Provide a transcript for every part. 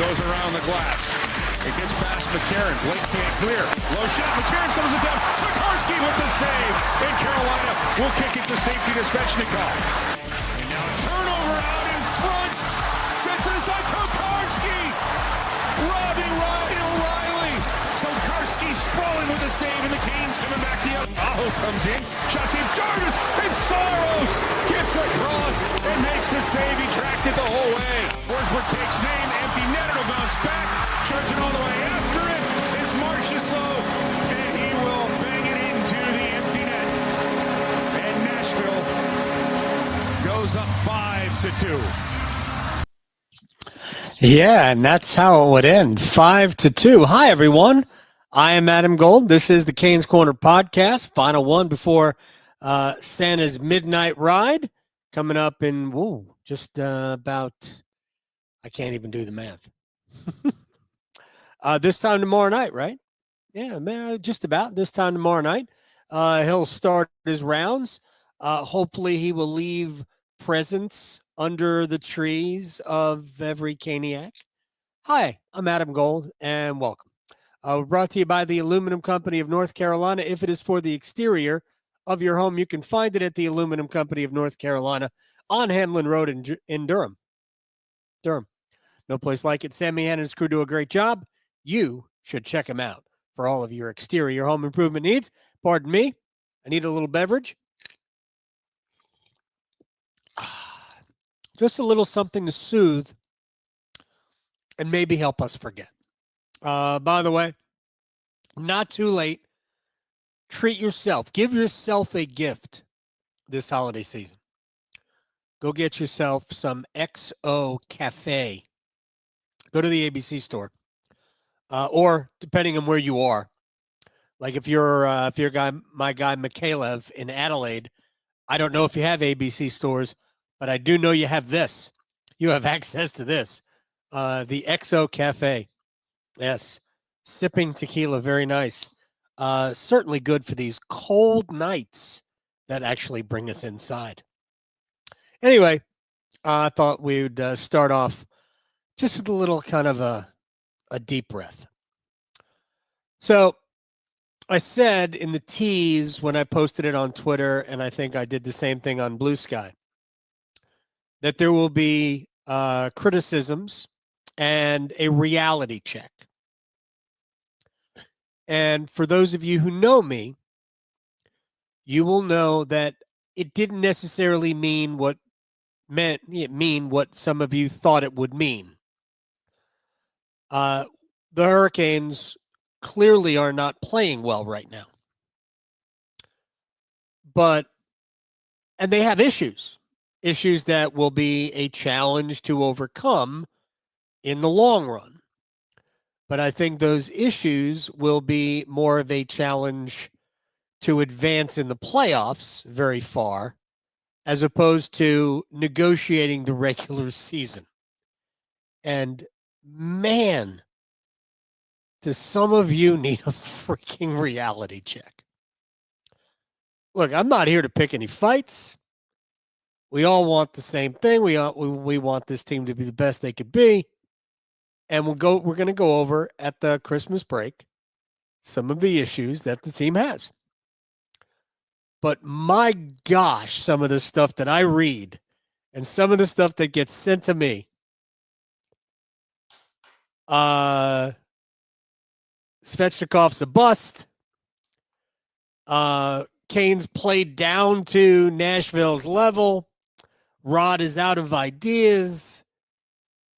goes around the glass. It gets past McCarron. Blake can't clear. Low shot. McCarron settles it down. Tokarski with the save. And Carolina will kick it to safety to Svechnikov. And now a turnover out in front. Sent to the side. Tokarski. Robbie O'Reilly. Tokarski sprawling with the save. And the Canes coming back the other. Aho comes in. Shot save. Jarvis. And Saros gets across and makes the save. He tracked it the whole way. Forsberg takes aim. Empty netter to bounce back. Charging all the way after it is Marchessault, and he will bang it into the empty net. And Nashville goes up 5-2. Yeah, and that's how it would end, 5-2. Hi, everyone. I am Adam Gold. This is the Canes Corner podcast, final one before Santa's midnight ride, coming up in just about, I can't even do the math. This time tomorrow night, right? Yeah, man, just about this time tomorrow night. He'll start his rounds. Hopefully he will leave presents under the trees of every Caniac. Hi, I'm Adam Gold, and welcome. We're brought to you by the Aluminum Company of North Carolina. If it is for the exterior of your home, you can find it at the Aluminum Company of North Carolina on Hamlin Road in Durham. No place like it. Sammy and his crew do a great job. You should check them out for all of your exterior home improvement needs. Pardon me. I need a little beverage. Just a little something to soothe and maybe help us forget. By the way, not too late. Treat yourself. Give yourself a gift this holiday season. Go get yourself some XO Cafe. Go to the ABC store. Or depending on where you are, like if you're my guy Mikhailov in Adelaide, I don't know if you have ABC stores, but I do know you have this. You have access to this, the XO Cafe. Yes, sipping tequila, very nice. Certainly good for these cold nights that actually bring us inside. Anyway, I thought we would start off just with a little kind of a deep breath. So I said in the tease when I posted it on Twitter, and I think I did the same thing on Blue Sky, that there will be criticisms and a reality check. And for those of you who know me, you will know that it didn't necessarily mean what some of you thought it would mean. The Hurricanes clearly are not playing well right now. And they have issues that will be a challenge to overcome in the long run. But I think those issues will be more of a challenge to advance in the playoffs very far, as opposed to negotiating the regular season. And man, does some of you need a freaking reality check. Look, I'm not here to pick any fights. We all want the same thing. We want this team to be the best they could be. And we're going to go over at the Christmas break some of the issues that the team has. But my gosh, some of the stuff that I read and some of the stuff that gets sent to me. Svechnikov's a bust. Canes played down to Nashville's level. Rod is out of ideas.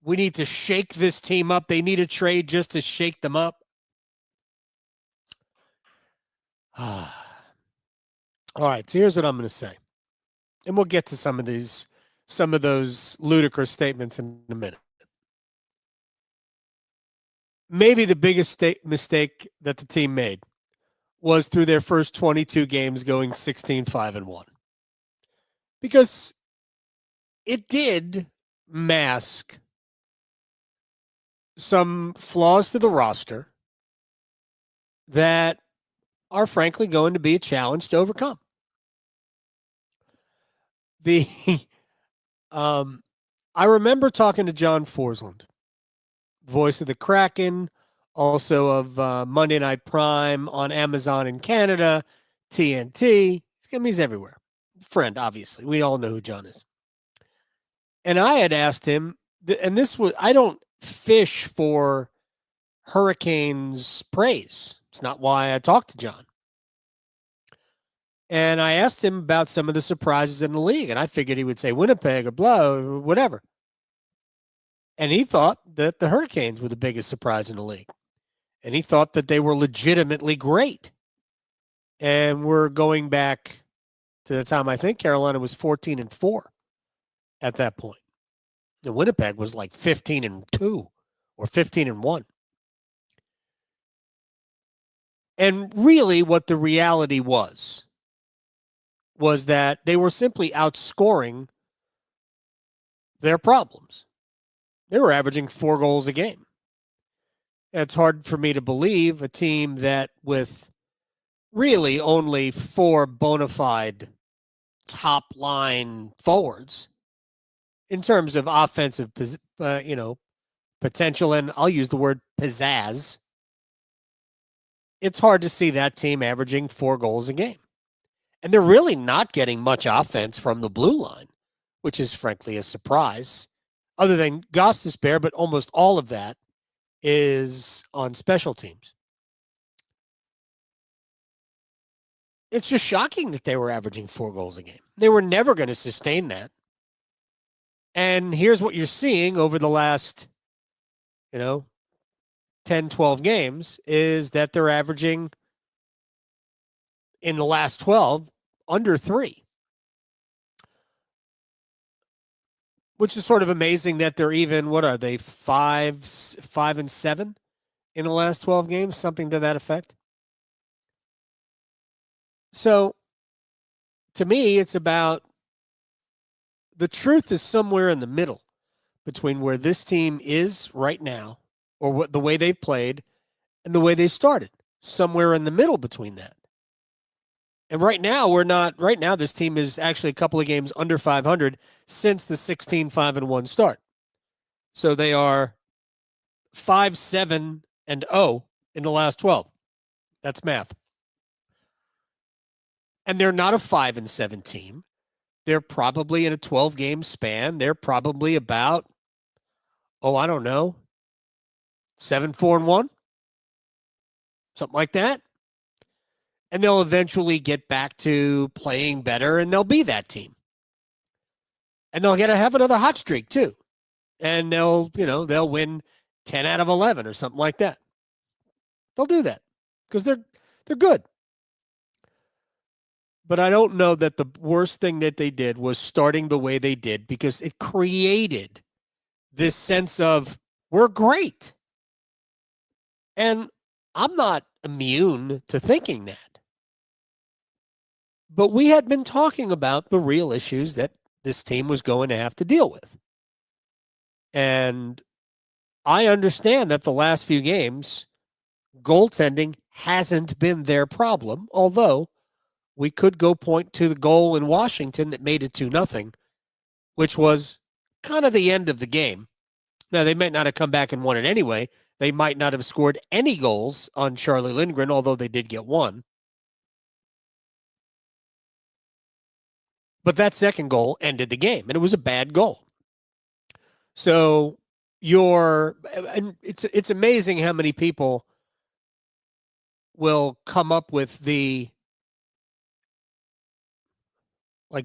We need to shake this team up. They need a trade just to shake them up. All right, so here's what I'm going to say. And we'll get to some of those ludicrous statements in a minute. Maybe the biggest mistake that the team made was through their first 22 games going 16-5-1. Because it did mask some flaws to the roster that are frankly going to be a challenge to overcome. I remember talking to John Forsland voice of the Kraken, also of Monday Night Prime on Amazon in Canada, TNT. He's everywhere. Friend, obviously. We all know who John is. And I had asked him, and this was, I don't fish for Hurricanes praise. It's not why I talked to John. And I asked him about some of the surprises in the league, and I figured he would say Winnipeg or blah, or whatever. And he thought that the Hurricanes were the biggest surprise in the league. And he thought that they were legitimately great. And we're going back to the time I think Carolina was 14-4 at that point. And Winnipeg was like 15-2 or 15-1. And really what the reality was that they were simply outscoring their problems. They were averaging 4 goals a game. It's hard for me to believe a team that with really only 4 bona fide top line forwards in terms of offensive, potential, and I'll use the word pizzazz. It's hard to see that team averaging 4 goals a game. And they're really not getting much offense from the blue line, which is frankly a surprise, other than Gostisbehere, but almost all of that is on special teams. It's just shocking that they were averaging 4 goals a game. They were never going to sustain that. And here's what you're seeing over the last, 10, 12 games is that they're averaging in the last 12 under 3. Which is sort of amazing that they're even, what are they, 5-7 in the last 12 games, something to that effect. So, to me, it's about the truth is somewhere in the middle between where this team is right now, or what the way they've played, and the way they started. Somewhere in the middle between that. And right now, this team is actually a couple of games under 500 since the 16-5-1 start. So they are 5-7-0 in the last 12. That's math. And they're not a 5-7 team. They're probably in a 12-game span. They're probably about, 7-4-1, something like that. And they'll eventually get back to playing better, and they'll be that team. And they'll have another hot streak too, and they'll win 10 out of 11 or something like that. They'll do that because they're good. But I don't know that the worst thing that they did was starting the way they did, because it created this sense of we're great. And I'm not immune to thinking that. But we had been talking about the real issues that this team was going to have to deal with. And I understand that the last few games, goaltending hasn't been their problem, although we could go point to the goal in Washington that made it 2-0, which was kind of the end of the game. Now, they might not have come back and won it anyway. They might not have scored any goals on Charlie Lindgren, although they did get one. But that second goal ended the game, and it was a bad goal. So it's amazing how many people will come up with the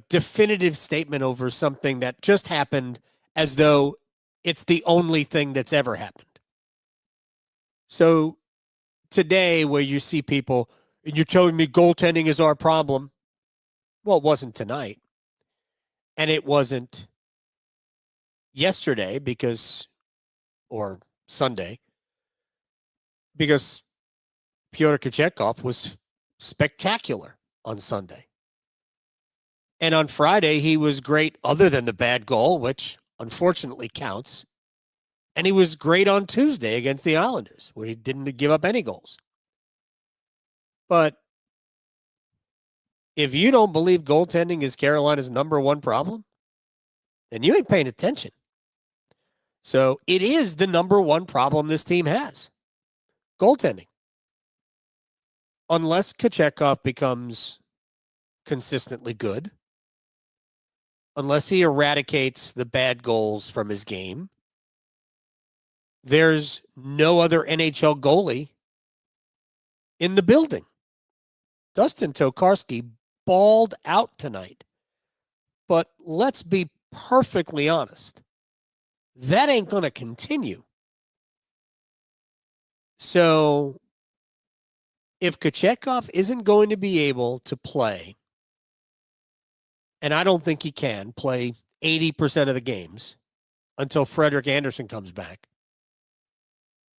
definitive statement over something that just happened as though it's the only thing that's ever happened. So today, where you see people, and you're telling me goaltending is our problem. Well, it wasn't tonight. And it wasn't yesterday or Sunday, because Pyotr Kochetkov was spectacular on Sunday. And on Friday, he was great other than the bad goal, which unfortunately counts. And he was great on Tuesday against the Islanders, where he didn't give up any goals. But if you don't believe goaltending is Carolina's number one problem, then you ain't paying attention. So it is the number one problem this team has. Goaltending. Unless Kochetkov becomes consistently good, unless he eradicates the bad goals from his game, there's no other NHL goalie in the building. Dustin Tokarski balled out tonight. But let's be perfectly honest. That ain't going to continue. So if Kochetkov isn't going to be able to play, and I don't think he can play 80% of the games until Frederik Andersen comes back,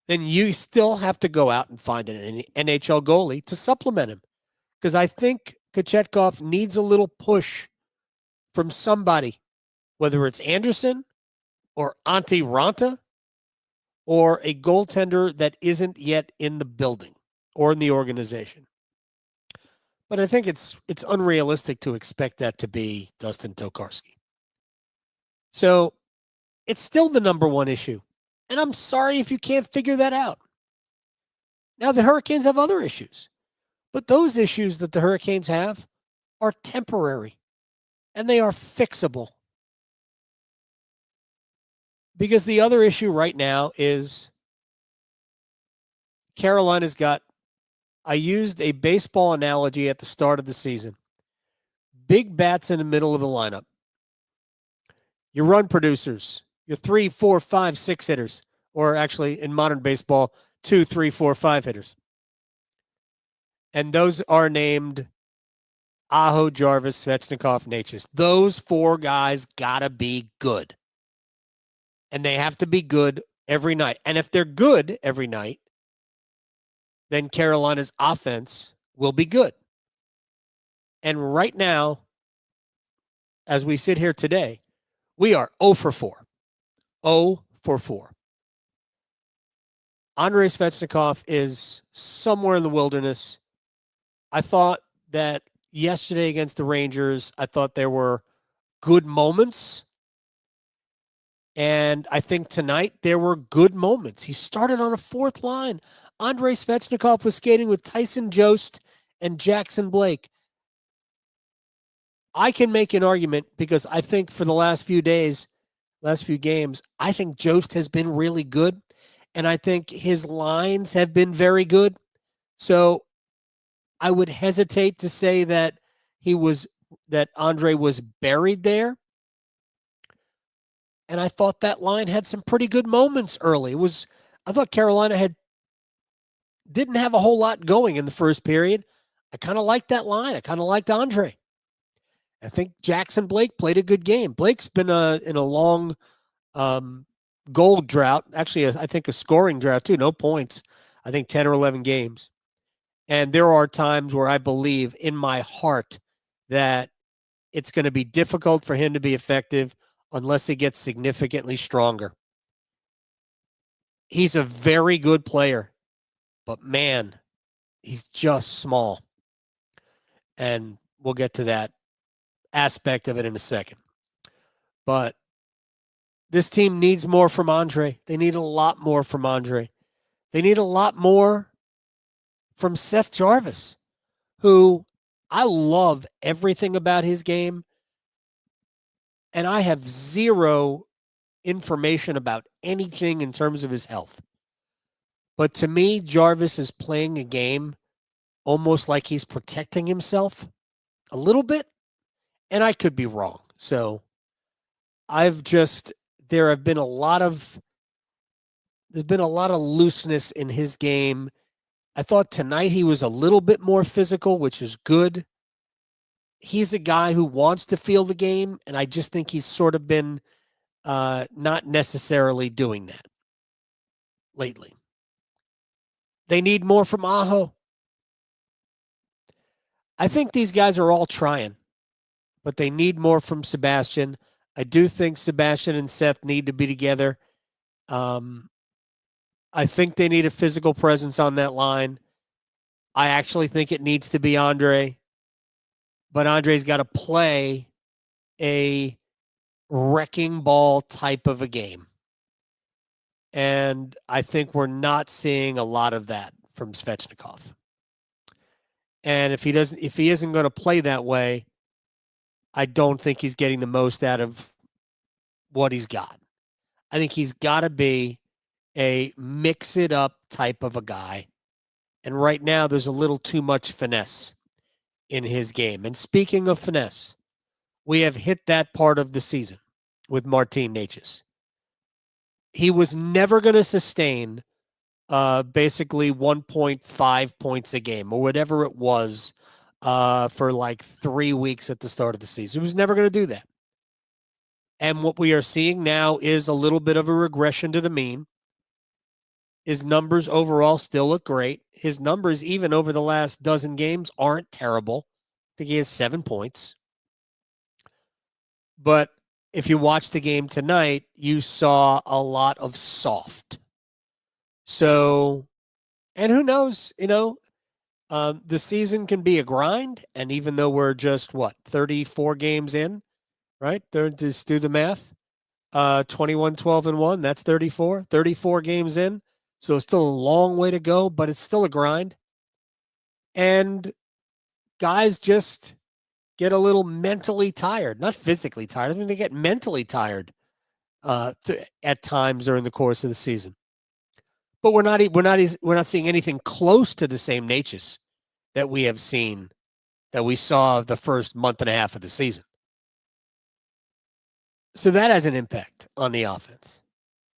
then you still have to go out and find an NHL goalie to supplement him. Because I think Kochetkov needs a little push from somebody, whether it's Andersen or Antti Raanta or a goaltender that isn't yet in the building or in the organization. But I think it's unrealistic to expect that to be Dustin Tokarski. So it's still the number one issue. And I'm sorry if you can't figure that out. Now, the Hurricanes have other issues. But those issues that the Hurricanes have are temporary. And they are fixable. Because the other issue right now is Carolina's got, I used a baseball analogy at the start of the season. Big bats in the middle of the lineup. Your run producers, your 3, 4, 5, 6 hitters, or actually in modern baseball, 2, 3, 4, 5 hitters. And those are named Aho, Jarvis, Svechnikov, Necas. Those 4 guys got to be good. And they have to be good every night. And if they're good every night, then Carolina's offense will be good. And right now, as we sit here today, we are 0 for 4. 0 for 4. Andrei Svechnikov is somewhere in the wilderness. I thought that yesterday against the Rangers, I thought there were good moments. And I think tonight there were good moments. He started on a 4th line. Andrei Svechnikov was skating with Tyson Jost and Jackson Blake. I can make an argument because I think for the last few days, last few games, I think Jost has been really good. And I think his lines have been very good. So I would hesitate to say that Andre was buried there. And I thought that line had some pretty good moments early. I thought Carolina didn't have a whole lot going in the first period. I kind of liked that line. I kind of liked Andre. I think Jackson Blake played a good game. Blake's been in a long goal drought. Actually, I think a scoring drought too. No points. I think 10 or 11 games. And there are times where I believe in my heart that it's going to be difficult for him to be effective unless he gets significantly stronger. He's a very good player, but man, he's just small. And we'll get to that aspect of it in a second. But this team needs more from Andre. They need a lot more from Andre. They need a lot more from Seth Jarvis, who I love everything about his game. And I have zero information about anything in terms of his health. But to me, Jarvis is playing a game almost like he's protecting himself a little bit. And I could be wrong. So there's been a lot of looseness in his game. I thought tonight he was a little bit more physical, which is good. He's a guy who wants to feel the game, and I just think he's sort of been not necessarily doing that lately. They need more from Aho. I think these guys are all trying, but they need more from Sebastian. I do think Sebastian and Seth need to be together. I think they need a physical presence on that line. I actually think it needs to be Andre. But Andre's got to play a wrecking ball type of a game. And I think we're not seeing a lot of that from Svechnikov. And if he isn't going to play that way, I don't think he's getting the most out of what he's got. I think he's got to be a mix it up type of a guy. And right now, there's a little too much finesse in his game. And speaking of finesse, we have hit that part of the season with Martin Necas. He was never going to sustain basically 1.5 points a game or whatever it was for like 3 weeks at the start of the season. He was never going to do that. And what we are seeing now is a little bit of a regression to the mean. His numbers overall still look great. His numbers, even over the last dozen games, aren't terrible. I think he has 7 points. But if you watch the game tonight, you saw a lot of soft. So, and who knows, the season can be a grind. And even though we're just, 34 games in, right? Just do the math. 21, 12, and 1, that's 34. 34 games in. So it's still a long way to go, but it's still a grind. And guys just get a little mentally tired, not physically tired. I think they get mentally tired at times during the course of the season. But we're not seeing anything close to the same Necas that we saw the first month and a half of the season. So that has an impact on the offense.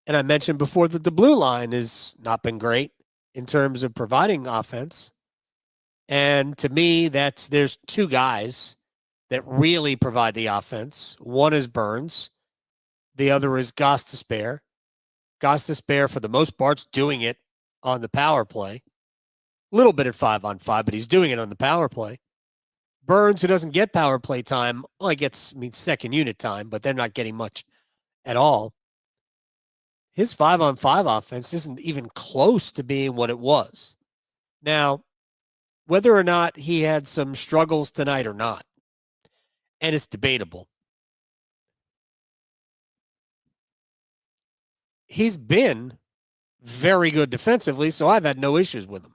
And I mentioned before that the blue line has not been great in terms of providing offense. And to me, there's two guys that really provide the offense. One is Burns. The other is Gostisbehere. Gostisbehere, for the most part, is doing it on the power play. A little bit at 5-on-5, but he's doing it on the power play. Burns, who doesn't get power play time, he gets second unit time, but they're not getting much at all. His 5-on-5 offense isn't even close to being what it was. Now, whether or not he had some struggles tonight or not, and it's debatable, he's been very good defensively, so I've had no issues with him.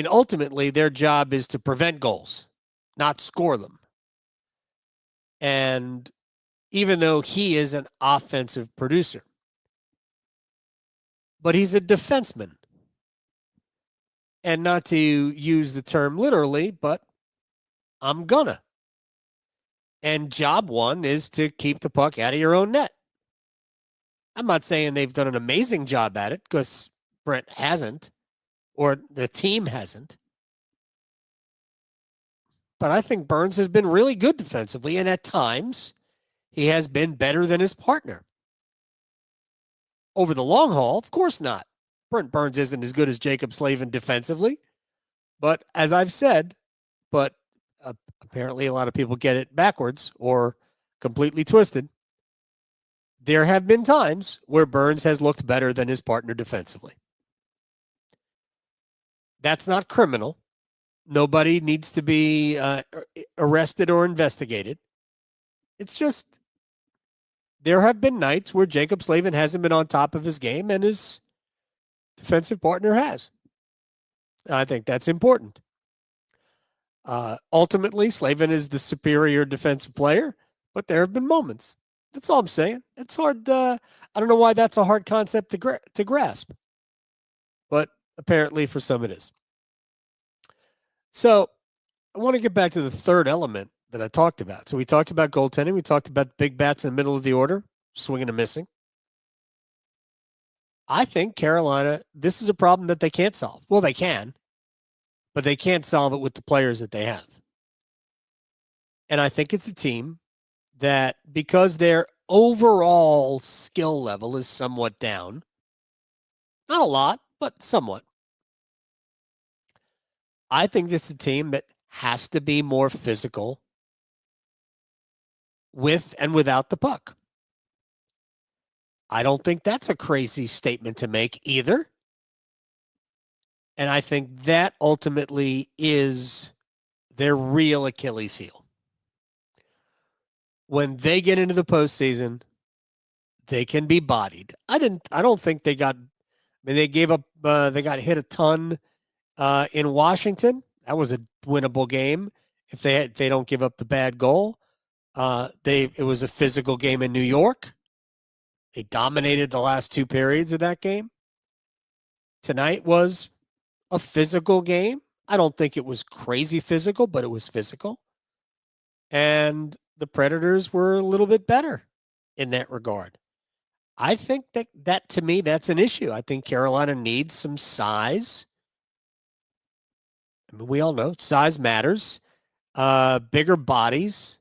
Ultimately, their job is to prevent goals, not score them. And even though he is an offensive producer, but he's a defenseman. And not to use the term literally, but I'm gonna. And job one is to keep the puck out of your own net. I'm not saying they've done an amazing job at it, because Brent hasn't, or the team hasn't. But I think Burns has been really good defensively, and at times he has been better than his partner. Over the long haul, of course not. Brent Burns isn't as good as Jaccob Slavin defensively. But as I've said, apparently a lot of people get it backwards or completely twisted, there have been times where Burns has looked better than his partner defensively. That's not criminal. Nobody needs to be arrested or investigated. It's just there have been nights where Jaccob Slavin hasn't been on top of his game and his defensive partner has. I think that's important. Ultimately, Slavin is the superior defensive player, but there have been moments. That's all I'm saying. It's hard. I don't know why that's a hard concept to grasp, but apparently for some it is. So I want to get back to the third element that I talked about. So we talked about goaltending. We talked about big bats in the middle of the order, swinging and missing. I think Carolina, this is a problem that they can't solve. Well, they can, but they can't solve it with the players that they have. And I think it's a team that, because their overall skill level is somewhat down, not a lot, but somewhat, I think it's a team that has to be more physical with and without the puck. I don't think that's a crazy statement to make either. And I think that ultimately is their real Achilles heel. When they get into the postseason, they can be bodied. I don't think they got. I mean, they gave up. They got hit a ton in Washington. That was a winnable game if they don't give up the bad goal. It was a physical game in New York. They dominated the last 2 periods of that game. Tonight was a physical game. I don't think it was crazy physical, but it was physical. And the Predators were a little bit better in that regard. I think that to me, that's an issue. I think Carolina needs some size. I mean, we all know size matters. Bigger bodies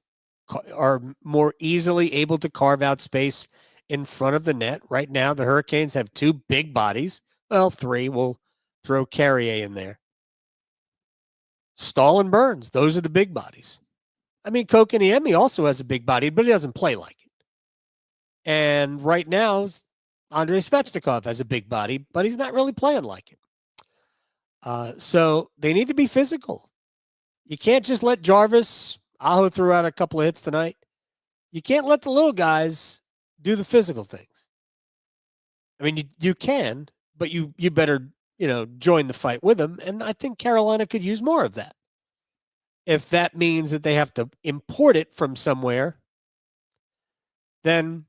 are more easily able to carve out space in front of the net. Right now, the Hurricanes have 2 big bodies. Well, 3. We'll throw Carrier in there. Staal and Burns, those are the big bodies. I mean, Kotkaniemi also has a big body, but he doesn't play like it. And right now, Andrei Svechnikov has a big body, but he's not really playing like it. So they need to be physical. You can't just let Jarvis. Aho threw out a couple of hits tonight. You can't let the little guys do the physical things. I mean, you can, but you better, join the fight with them. And I think Carolina could use more of that. If that means that they have to import it from somewhere, then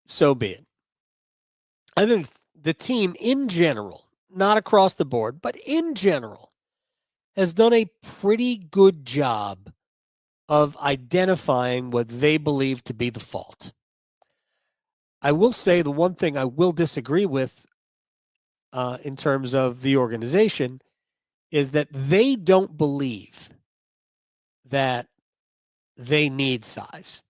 so be it. I think the team in general, not across the board, but in general, has done a pretty good job of identifying what they believe to be the fault. I will say the one thing I will disagree with in terms of the organization is that they don't believe that they need size.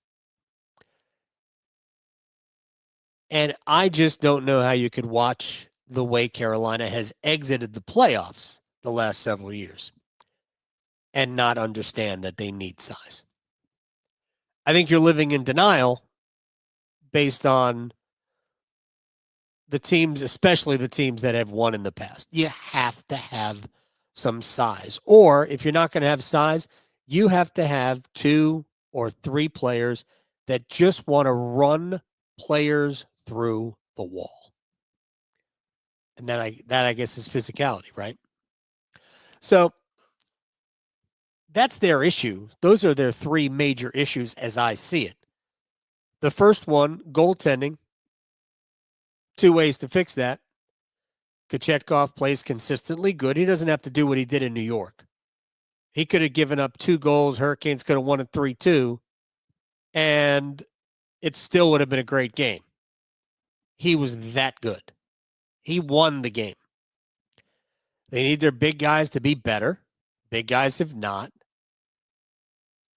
And I just don't know how you could watch the way Carolina has exited the playoffs the last several years and not understand that they need size. I think you're living in denial based on the teams, especially the teams that have won in the past. You have to have some size. Or if you're not going to have size, you have to have 2 or 3 players that just want to run players through the wall. And that I guess is physicality, right? So that's their issue. Those are their 3 major issues as I see it. The first one, goaltending. 2 ways to fix that. Kochetkov plays consistently good. He doesn't have to do what he did in New York. He could have given up 2 goals. Hurricanes could have won it 3-2, and it still would have been a great game. He was that good. He won the game. They need their big guys to be better. Big guys have not.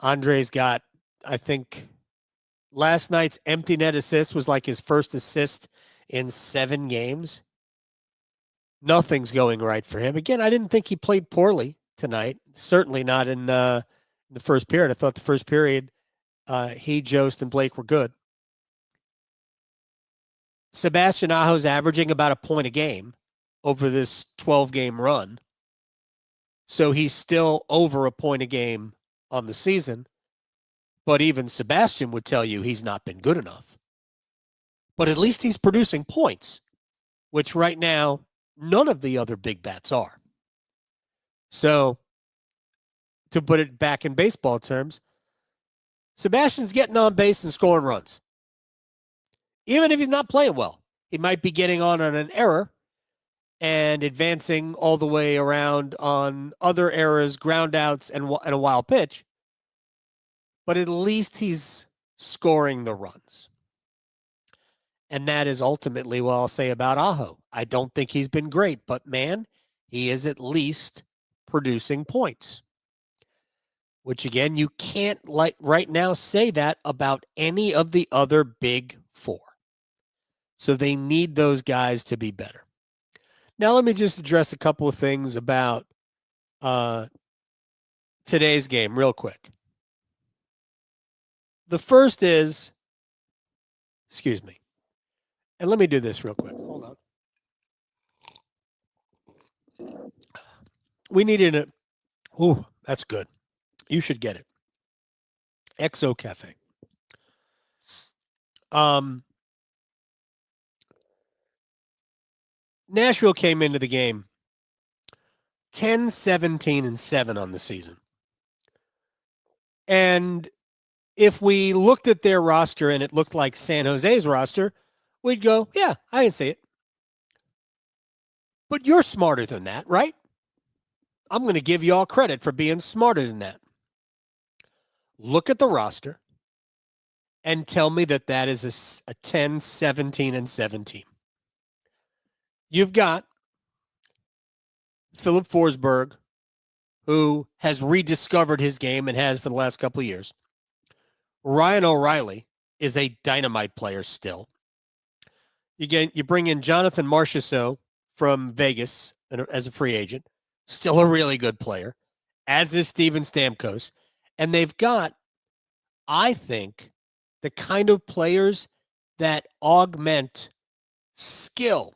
Andre's got, I think, last night's empty net assist was like his first assist in 7 games. Nothing's going right for him. Again, I didn't think he played poorly tonight. Certainly not in the first period. I thought the first period, he, Jost, and Blake were good. Sebastian Aho's averaging about a point a game over this 12-game run. So he's still over a point a game on the season. But even Sebastian would tell you he's not been good enough. But at least he's producing points, which right now none of the other big bats are. So to put it back in baseball terms, Sebastian's getting on base and scoring runs. Even if he's not playing well, he might be getting on an error and advancing all the way around on other errors, ground outs, and a wild pitch. But at least he's scoring the runs. And that is ultimately what I'll say about Aho. I don't think he's been great, but man, he is at least producing points. Which again, you can't right now say that about any of the other big 4. So they need those guys to be better. Now let me just address a couple of things about today's game real quick. The first is, excuse me, and let me do this real quick. Hold on. We needed it. Ooh, that's good. You should get it. XO Cafe. Nashville came into the game 10, 17, and 7 on the season. And if we looked at their roster and it looked like San Jose's roster, we'd go, yeah, I can see it. But you're smarter than that, right? I'm going to give you all credit for being smarter than that. Look at the roster and tell me that that is a 10, 17, and 7 team. You've got Philip Forsberg, who has rediscovered his game and has for the last couple of years. Ryan O'Reilly is a dynamite player still. You bring in Jonathan Marchessault from Vegas as a free agent, still a really good player, as is Steven Stamkos. And they've got, I think, the kind of players that augment skill.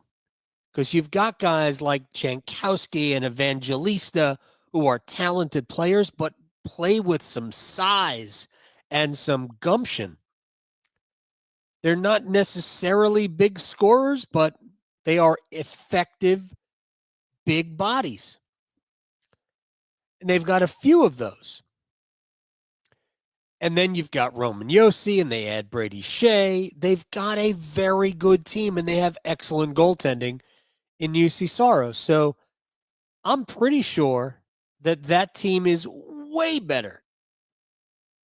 Because you've got guys like Jankowski and Evangelista who are talented players, but play with some size and some gumption. They're not necessarily big scorers, but they are effective big bodies. And they've got a few of those. And then you've got Roman Josi, and they add Brady Skjei. They've got a very good team, and they have excellent goaltending in Juuse Saros. So I'm pretty sure that team is way better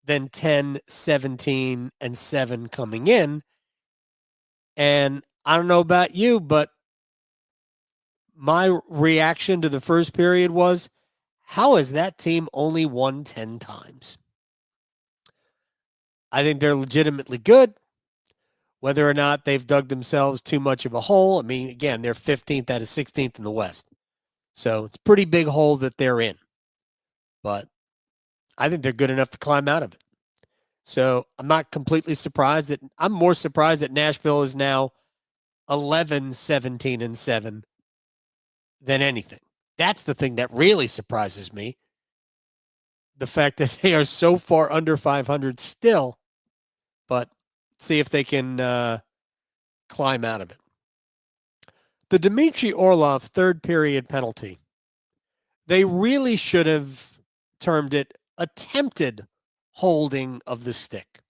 than 10, 17, and 7 coming in. And I don't know about you, but my reaction to the first period was, how has that team only won 10 times? I think they're legitimately good. Whether or not they've dug themselves too much of a hole, I mean, again, they're 15th out of 16th in the West. So it's a pretty big hole that they're in. But I think they're good enough to climb out of it. So I'm not completely surprised. I'm more surprised that Nashville is now 11, 17, and 7 than anything. That's the thing that really surprises me. The fact that they are so far under 500 still. But see if they can climb out of it. The Dmitry Orlov third period penalty, they really should have termed it attempted holding of the stick.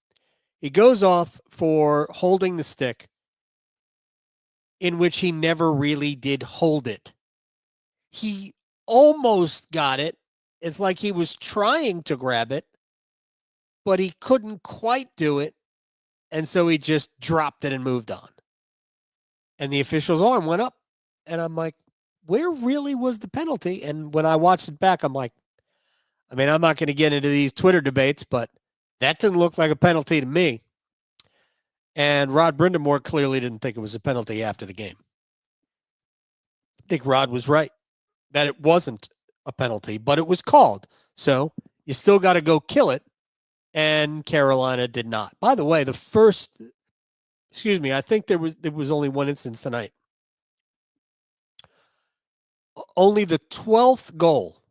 He goes off for holding the stick in which he never really did hold it. He almost got it. It's like he was trying to grab it, but he couldn't quite do it. And so he just dropped it and moved on. And the official's arm went up. And I'm like, where really was the penalty? And when I watched it back, I'm like, I mean, I'm not going to get into these Twitter debates, but that didn't look like a penalty to me. And Rod Brindamore clearly didn't think it was a penalty after the game. I think Rod was right that it wasn't a penalty, but it was called. So you still got to go kill it. And Carolina did not. By the way, I think there was only one instance tonight. Only the 12th goal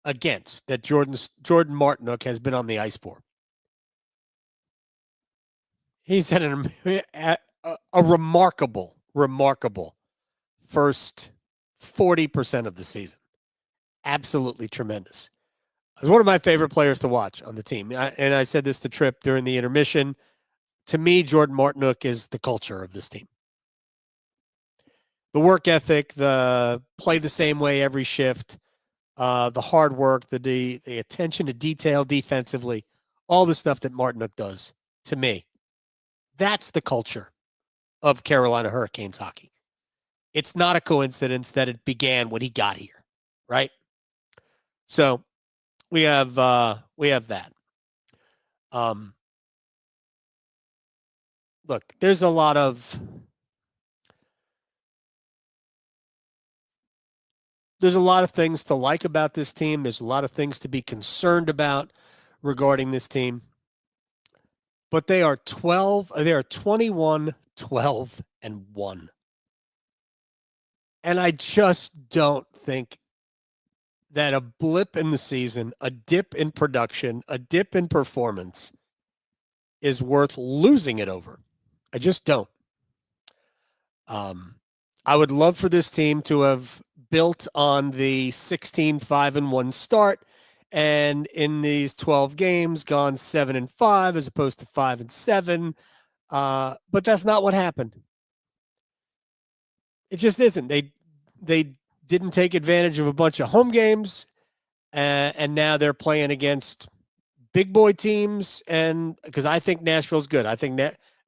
against that Jordan Martinook has been on the ice for. He's had a remarkable first 40% of the season. Absolutely tremendous. He's one of my favorite players to watch on the team. And I said this to Tripp during the intermission. To me, Jordan Martinook is the culture of this team. The work ethic, the play the same way every shift, the hard work, the attention to detail defensively, all the stuff that Martinook does, to me, that's the culture of Carolina Hurricanes hockey. It's not a coincidence that it began when he got here, right? So we have that. Look, there's a lot of things to like about this team. There's a lot of things to be concerned about regarding this team. But they are 21, 12, and 1. And I just don't think that a blip in the season, a dip in production, a dip in performance is worth losing it over. I just don't. I would love for this team to have built on the 16-5-1 start, and in these 12 games gone 7-5 as opposed to 5-7. But that's not what happened. It just isn't. They didn't take advantage of a bunch of home games, and now they're playing against big boy teams. And because I think Nashville's good, I think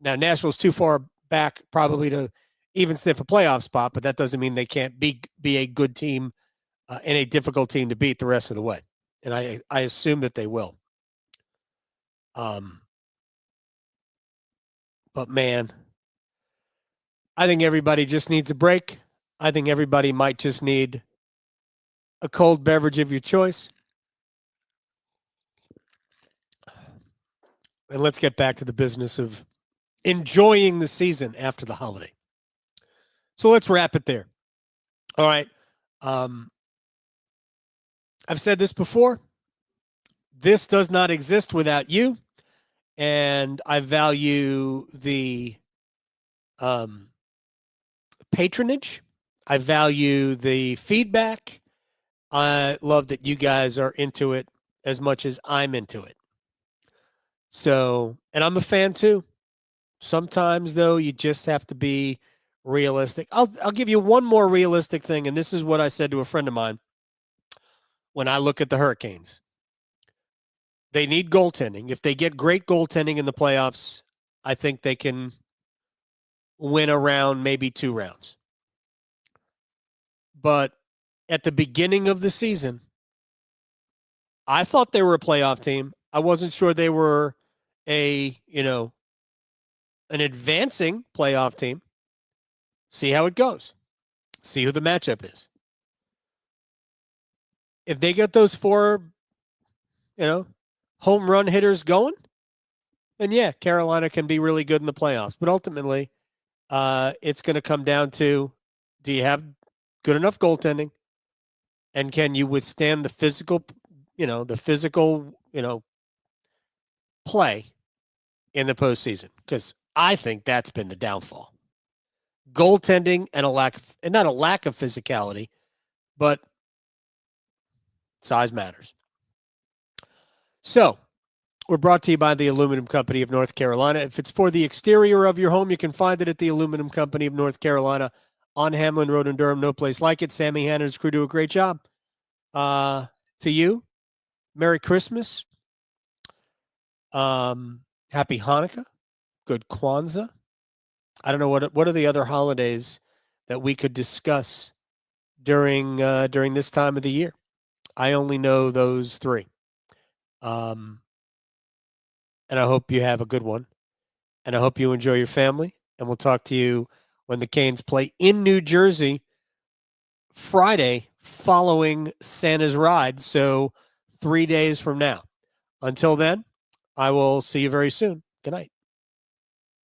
now Nashville's too far back probably to even sniff a playoff spot, but that doesn't mean they can't be a good team and a difficult team to beat the rest of the way. And I assume that they will. But man, I think everybody just needs a break. I think everybody might just need a cold beverage of your choice. And let's get back to the business of enjoying the season after the holiday. So let's wrap it there. All right. I've said this before. This does not exist without you. And I value the patronage. I value the feedback. I love that you guys are into it as much as I'm into it. So, and I'm a fan too. Sometimes, though, you just have to be realistic. I'll give you one more realistic thing, and this is what I said to a friend of mine when I look at the Hurricanes. They need goaltending. If they get great goaltending in the playoffs, I think they can win a round, maybe 2 rounds. But at the beginning of the season, I thought they were a playoff team. I wasn't sure they were an advancing playoff team. See how it goes. See who the matchup is. If they get those 4, home run hitters going, then yeah, Carolina can be really good in the playoffs. But ultimately, it's going to come down to, do you have good enough goaltending? And can you withstand the physical play in the postseason? Because I think that's been the downfall. Goaltending and not a lack of physicality, but size matters. So, we're brought to you by the Aluminum Company of North Carolina. If it's for the exterior of your home, you can find it at the Aluminum Company of North Carolina on Hamlin Road in Durham. No place like it. Sammy Hanna and his crew do a great job. To you, Merry Christmas. Happy Hanukkah. Good Kwanzaa. I don't know what are the other holidays that we could discuss during this time of the year. I only know those 3. And I hope you have a good one. And I hope you enjoy your family. And we'll talk to you when the Canes play in New Jersey Friday following Santa's ride. So 3 days from now. Until then, I will see you very soon. Good night.